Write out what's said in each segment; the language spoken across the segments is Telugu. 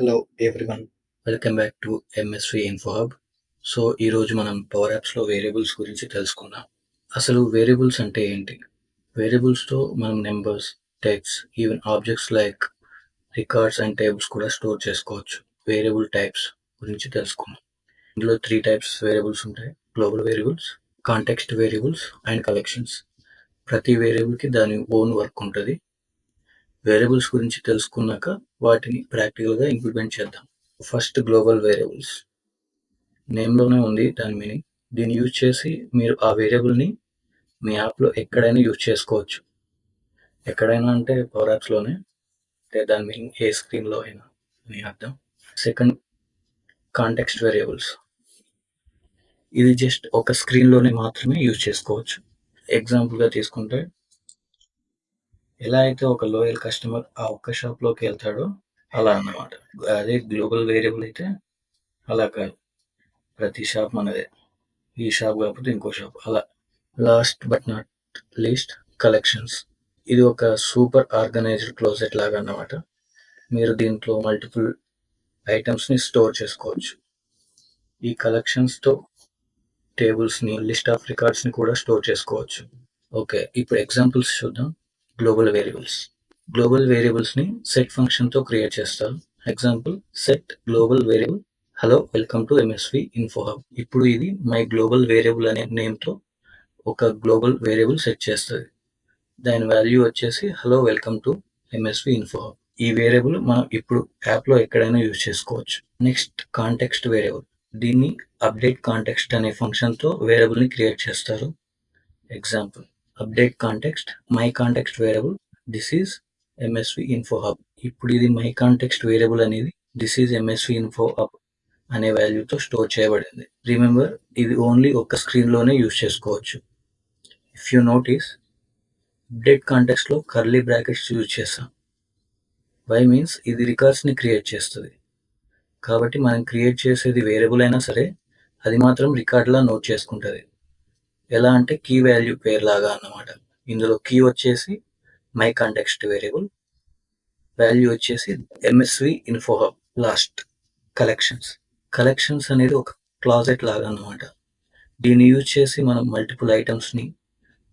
Hello everyone, welcome back to MSV Infohub. So ఈరోజు మనం పవర్ యాప్స్లో వేరియబుల్స్ గురించి తెలుసుకుందాం. అసలు వేరియబుల్స్ అంటే ఏంటి? వేరియబుల్స్తో మనం numbers, text, even objects like records and tables కూడా స్టోర్ చేసుకోవచ్చు. వేరియబుల్ టైప్స్ గురించి తెలుసుకుందాం. ఇందులో 3 టైప్స్ వేరియబుల్స్ ఉంటాయి: global variables, context variables and collections. ప్రతి వేరియబుల్కి దాని ఓన్ వర్క్ ఉంటుంది. వేరియబుల్స్ గురించి తెలుసుకున్నాక వాటిని ప్రాక్టికల్గా ఇంప్లిమెంట్ చేద్దాం. First global variables. నేమ్లోనే ఉంది దాని మీనింగ్. దీన్ని యూజ్ చేసి మీరు ఆ వేరియబుల్ని మీ యాప్లో ఎక్కడైనా యూజ్ చేసుకోవచ్చు. ఎక్కడైనా అంటే పవర్ యాప్స్లోనే, అంటే దాని మీనింగ్ ఏ స్క్రీన్లో అయినా అని అర్థం. Second, context variables. ఇది జస్ట్ ఒక స్క్రీన్లోనే మాత్రమే యూజ్ చేసుకోవచ్చు. ఎగ్జాంపుల్గా తీసుకుంటే, ఎలా అయితే ఒక లోయల్ కస్టమర్ ఆ ఒక్క షాప్లోకి వెళ్తాడో అలా అన్నమాట. అదే గ్లోబల్ వేరియబుల్ అయితే అలా కాదు, ప్రతి షాప్ మనదే. ఈ షాప్ కాకపోతే ఇంకో షాప్ అలా. Last but not least, collections. ఇది ఒక సూపర్ ఆర్గనైజ్డ్ క్లోజెట్ లాగా అన్నమాట. మీరు దీంట్లో మల్టిపుల్ ఐటమ్స్ని స్టోర్ చేసుకోవచ్చు. ఈ కలెక్షన్స్తో టేబుల్స్ని, లిస్ట్ ఆఫ్ రికార్డ్స్ని కూడా స్టోర్ చేసుకోవచ్చు. ఓకే, ఇప్పుడు ఎగ్జాంపుల్స్ చూద్దాం. Global variables. గ్లోబల్ వేరియబుల్స్ని సెట్ ఫంక్షన్తో క్రియేట్ చేస్తారు. Example, set global variable hello welcome to MSV Infohub. ఇప్పుడు ఇది మై గ్లోబల్ వేరియబుల్ అనే నేమ్తో ఒక గ్లోబల్ వేరియబుల్ సెట్ చేస్తుంది. దాని వాల్యూ వచ్చేసి hello welcome to MSV Infohub. ఈ వేరియబుల్ మనం ఇప్పుడు యాప్లో ఎక్కడైనా యూజ్ చేసుకోవచ్చు. Next, context variable. దీన్ని అప్డేట్ కాంటెక్స్ట్ అనే ఫంక్షన్తో వేరియబుల్ని క్రియేట్ చేస్తారు. Example, update context my context variable this is MSV Infohub. ఇప్పుడు ఇది మై కాంటెక్స్ట్ వేరియబుల్ అనేది దిస్ ఈజ్ ఎంఎస్వి ఇన్ఫోహబ్ అనే వాల్యూతో స్టోర్ చేయబడింది. రిమెంబర్, ఇది ఓన్లీ ఒక స్క్రీన్లోనే యూజ్ చేసుకోవచ్చు. ఇఫ్ యూ నోటీస్, అప్డేట్ కాంటెక్స్ట్లో కర్లీ బ్రాకెట్స్ యూజ్ చేస్తాం. వై మీన్స్ ఇది రికార్డ్స్ని క్రియేట్ చేస్తుంది. కాబట్టి మనం క్రియేట్ చేసేది వేరియబుల్ అయినా సరే అది మాత్రం రికార్డ్లా నోట్ చేసుకుంటుంది. ఎలా అంటే కీ వాల్యూ పేర్ లాగా అన్నమాట. ఇందులో కీ వచ్చేసి మై కాంటెక్స్ట్ వేరియబుల్, వాల్యూ వచ్చేసి MSV Infohub. Last, collections. Collections అనేది ఒక క్లాజెట్ లాగా అన్నమాట. దీన్ని యూజ్ చేసి మనం మల్టిపుల్ ఐటమ్స్ని,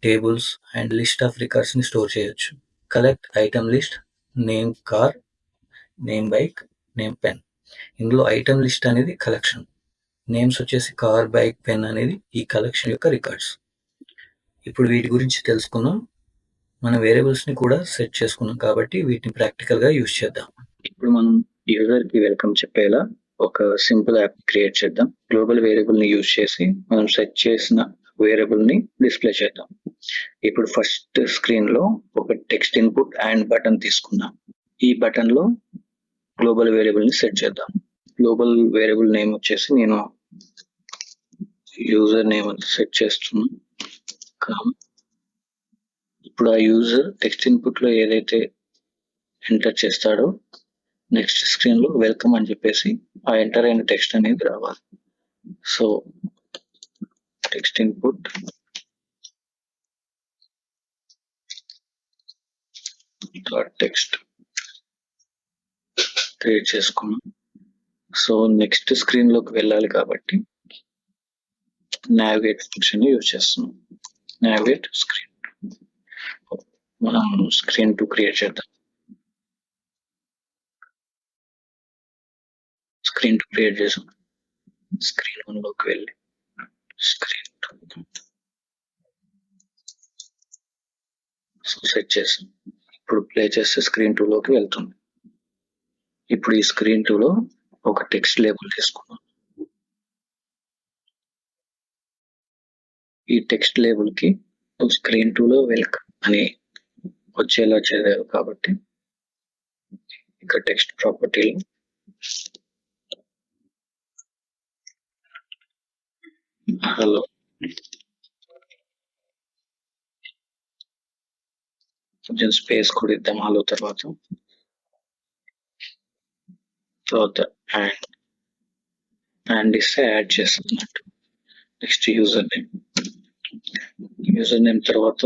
టేబుల్స్ అండ్ లిస్ట్ ఆఫ్ రికార్డ్స్ని స్టోర్ చేయొచ్చు. Collect item list, name car, name bike, name pen. ఇందులో ఐటమ్ లిస్ట్ అనేది కలెక్షన్, నేమ్స్ వచ్చేసి కార్, బైక్, పెన్ అనేది ఈ కలెక్షన్ యొక్క రికార్డ్స్. ఇప్పుడు వీటి గురించి తెలుసుకుందాం. మన వేరియబుల్స్ని కూడా సెట్ చేసుకున్నాం కాబట్టి వీటిని ప్రాక్టికల్గా యూజ్ చేద్దాం. ఇప్పుడు మనం యూజర్కి వెల్కమ్ చెప్పేలా ఒక సింపుల్ యాప్ క్రియేట్ చేద్దాం. గ్లోబల్ వేరియబుల్ని యూజ్ చేసి మనం సెట్ చేసిన వేరియబుల్ని డిస్ప్లే చేద్దాం. ఇప్పుడు ఫస్ట్ స్క్రీన్లో ఒక టెక్స్ట్ ఇన్పుట్ అండ్ బటన్ తీసుకుందాం. ఈ బటన్లో గ్లోబల్ వేరియబుల్ని సెట్ చేద్దాం. గ్లోబల్ వేరియబుల్ నేమ్ వచ్చేసి నేను యూజర్ నేమ్ సెట్ చేస్తున్నాను. ఇప్పుడు ఆ యూజర్ టెక్స్ట్ ఇన్పుట్లో ఏదైతే ఎంటర్ చేస్తాడో నెక్స్ట్ స్క్రీన్లో వెల్కమ్ అని చెప్పేసి ఆ ఎంటర్ అయిన టెక్స్ట్ అనేది రావాలి. So text input text create చేసుకున్నాం. సో నెక్స్ట్ స్క్రీన్లోకి వెళ్ళాలి కాబట్టి నావిగేట్ ఫంక్షన్ యూజ్ చేస్తున్నాం. Navigate screen. మనం స్క్రీన్ 2 క్రియేట్ చేద్దాం. స్క్రీన్ 2 క్రియేట్ చేసాం. స్క్రీన్ 1లోకి వెళ్ళి స్క్రీన్ 2 సెట్ చేసాం. ఇప్పుడు ప్లే చేస్తే స్క్రీన్ 2లోకి వెళ్తుంది. ఇప్పుడు ఈ స్క్రీన్ 2లో ఒక టెక్స్ట్ లేబుల్ తీసుకున్నాం. ఈ టెక్స్ట్ లేబుల్కి స్క్రీన్ 2లో వెల్కమ్ అని వచ్చేలా చేయాలి కాబట్టి ఇక్కడ టెక్స్ట్ ప్రాపర్టీలో హలో కొంచెం స్పేస్ కూడా ఇద్దాం. హలో తర్వాత అండ్ ఇస్తే యాడ్ చేస్తున్నట్టు. నెక్స్ట్ యూజర్ నేమ్ తర్వాత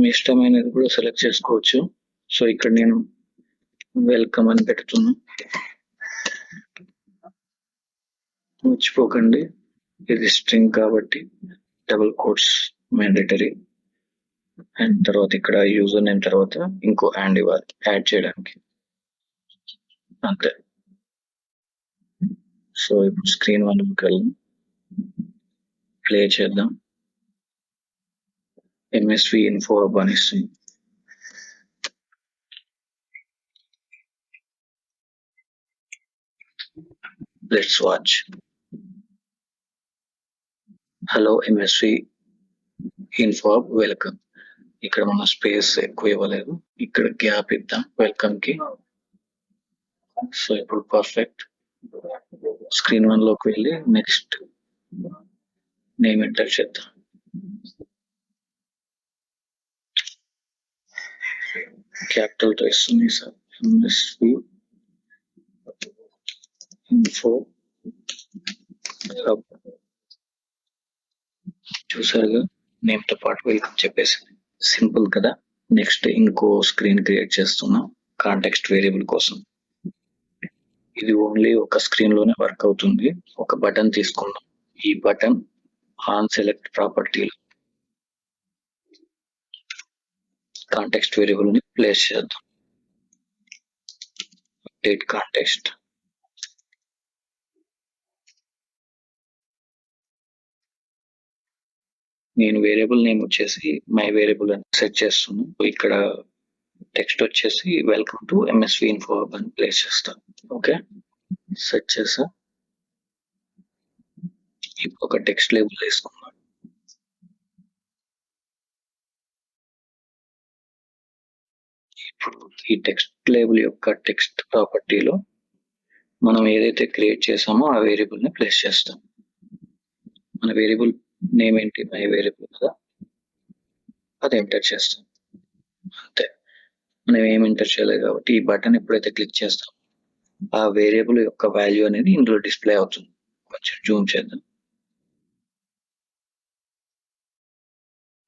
మీ ఇష్టమైనది కూడా సెలెక్ట్ చేసుకోవచ్చు. సో ఇక్కడ నేను వెల్కమ్ అని పెడుతున్నాం. మర్చిపోకండి, ఇది స్ట్రింగ్ కాబట్టి డబుల్ కోట్స్ మ్యాండేటరీ. అండ్ తర్వాత ఇక్కడ యూజర్ నేమ్ తర్వాత ఇంకో హ్యాండ్ ఇవ్వాలి యాడ్ చేయడానికి, అంతే. సో ఇప్పుడు స్క్రీన్ 1 వెళ్దాం, ప్లే చేద్దాం. ఎంఎస్వి ఇన్ఫో హబ్ అని ఇస్తుంది. Let's watch. Hello MSV info hub, welcome. ఇక్కడ మన స్పేస్ ఎక్కువ ఇవ్వలేదు, ఇక్కడ గ్యాప్ ఇద్దాం వెల్కమ్ కి. సో ఇప్పుడు పర్ఫెక్ట్. స్క్రీన్ 1 లోకి వెళ్ళి నెక్స్ట్ నేమ్ ఎంటర్ చేద్దాం. క్యాపిటల్ తో ఇస్తుంది సార్, ఎంఎస్వి ఇన్ఫో హబ్. చూసారుగా, నేమ్ తో పాటు వెల్కమ్ చెప్పేసింది. సింపుల్ కదా. నెక్స్ట్ ఇంకో స్క్రీన్ క్రియేట్ చేస్తున్నాం కాంటెక్స్ట్ వేరియబుల్ కోసం. ఇది ఓన్లీ ఒక స్క్రీన్ లోనే వర్క్ అవుతుంది. ఒక బటన్ తీసుకుందాం. ఈ బటన్ ఆన్ సెలెక్ట్ ప్రాపర్టీలో కాంటెక్స్ట్ వేరియబుల్ ని ప్లేస్ చేద్దాం. Update context. నేను వేరియబుల్ నేమ్ వచ్చేసి మై వేరియబుల్ అని సెట్ చేస్తున్నాను. ఇక్కడ టెక్స్ట్ వచ్చేసి welcome to MSV Infohub అని ప్లేస్ చేస్తాను. ఓకే, సెట్ చేసా. ఇప్పుడు ఒక టెక్స్ట్ లేబుల్ వేసుకున్నాను. ఇప్పుడు ఈ టెక్స్ట్ లేబుల్ యొక్క టెక్స్ట్ ప్రాపర్టీలో మనం ఏదైతే క్రియేట్ చేసామో ఆ వేరియబుల్ ని ప్లేస్ చేస్తాం. మన వేరియబుల్ నేమ్ ఏంటి? మై వేరియబుల్ కదా, అది ఎంటర్ చేస్తాం, అంతే. మనం ఏం ఎంటర్ చేయలేదు కాబట్టి ఈ బటన్ ఎప్పుడైతే క్లిక్ చేస్తాం ఆ వేరియబుల్ యొక్క వాల్యూ అనేది ఇందులో డిస్ప్లే అవుతుంది. కొంచెం జూమ్ చేద్దాం.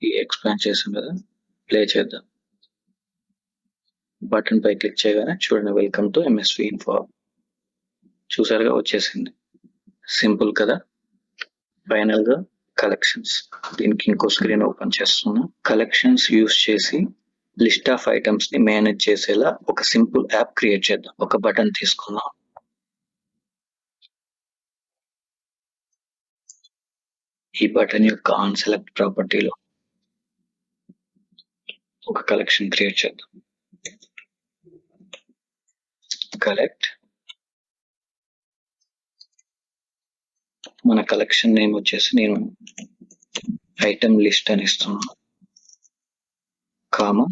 ఈ ఎక్స్పాండ్ చేసాం కదా, ప్లే చేద్దాం. బటన్ పై క్లిక్ చేయగానే చూడండి, వెల్కమ్ టు ఎంఎస్వి ఇన్ఫో. చూసారుగా, వచ్చేసింది. సింపుల్ కదా. ఫైనల్ గా కలెక్షన్స్. దీనికి ఇంకో స్క్రీన్ ఓపెన్ చేస్తున్నాం. కలెక్షన్స్ యూస్ చేసి లిస్ట్ ఆఫ్ ఐటమ్స్ ని మేనేజ్ చేసేలా ఒక సింపుల్ యాప్ క్రియేట్ చేద్దాం. ఒక బటన్ తీసుకుందాం. ఈ బటన్ యొక్క ఆన్ సెలెక్ట్ ప్రాపర్టీలో ఒక కలెక్షన్ క్రియేట్ చేద్దాం. కలెక్ట్. మన కలెక్షన్ నేమ్ వచ్చేసి నేను ఐటమ్ లిస్ట్ అని ఇస్తున్నాను, కామా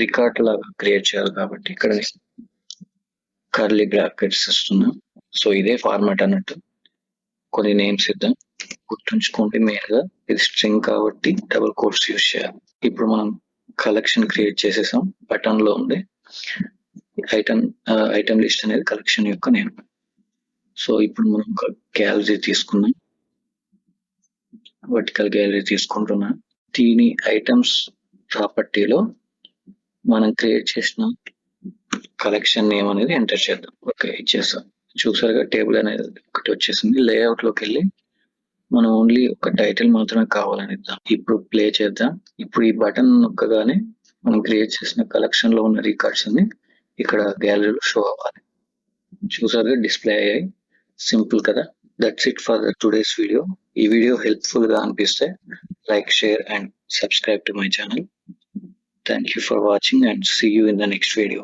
రికార్డ్ లాగా క్రియేట్ చేయాలి కాబట్టి ఇక్కడ కర్లీ బ్రాకెట్స్ ఇస్తున్నాం. సో ఇదే ఫార్మాట్ అన్నట్టు. కొన్ని నేమ్స్ ఇద్దాం. గుర్తుంచుకోండి, మెయిన్ గా ఇది స్ట్రింగ్ కాబట్టి డబుల్ కోట్స్ యూజ్ చేయాలి. ఇప్పుడు మనం కలెక్షన్ క్రియేట్ చేసేసాం. బటన్ లో ఉంది ఐటమ్ లిస్ట్ అనేది కలెక్షన్ యొక్క నేమ్. సో ఇప్పుడు మనం ఒక గ్యాలరీ తీసుకున్నాం, వర్టికల్ గ్యాలరీ తీసుకుంటున్నాం. దీని ఐటమ్స్ ప్రాపర్టీలో మనం క్రియేట్ చేసిన కలెక్షన్ నేమ్ అనేది ఎంటర్ చేద్దాం. ఓకే, ఇచ్చేస్తాం. చూసారుగా, టేబుల్ అనేది ఒకటి వచ్చేసింది. లేఅవుట్ లోకి వెళ్ళి మనం ఓన్లీ ఒక టైటిల్ మాత్రమే కావాలని ఇద్దాం. ఇప్పుడు ప్లే చేద్దాం. ఇప్పుడు ఈ బటన్ నొక్కగానే మనం క్రియేట్ చేసిన కలెక్షన్ లో ఉన్న రికార్డ్స్ అన్ని ఇక్కడ గ్యాలరీలో షో అవ్వాలి. చూసారుగా, డిస్ప్లే అయ్యాయి. సింపుల్ కదా. That's it for today's video. ఈ వీడియో హెల్ప్ఫుల్ గా అనిపిస్తే like, share and subscribe to my channel. Thank you for watching and see you in the next video.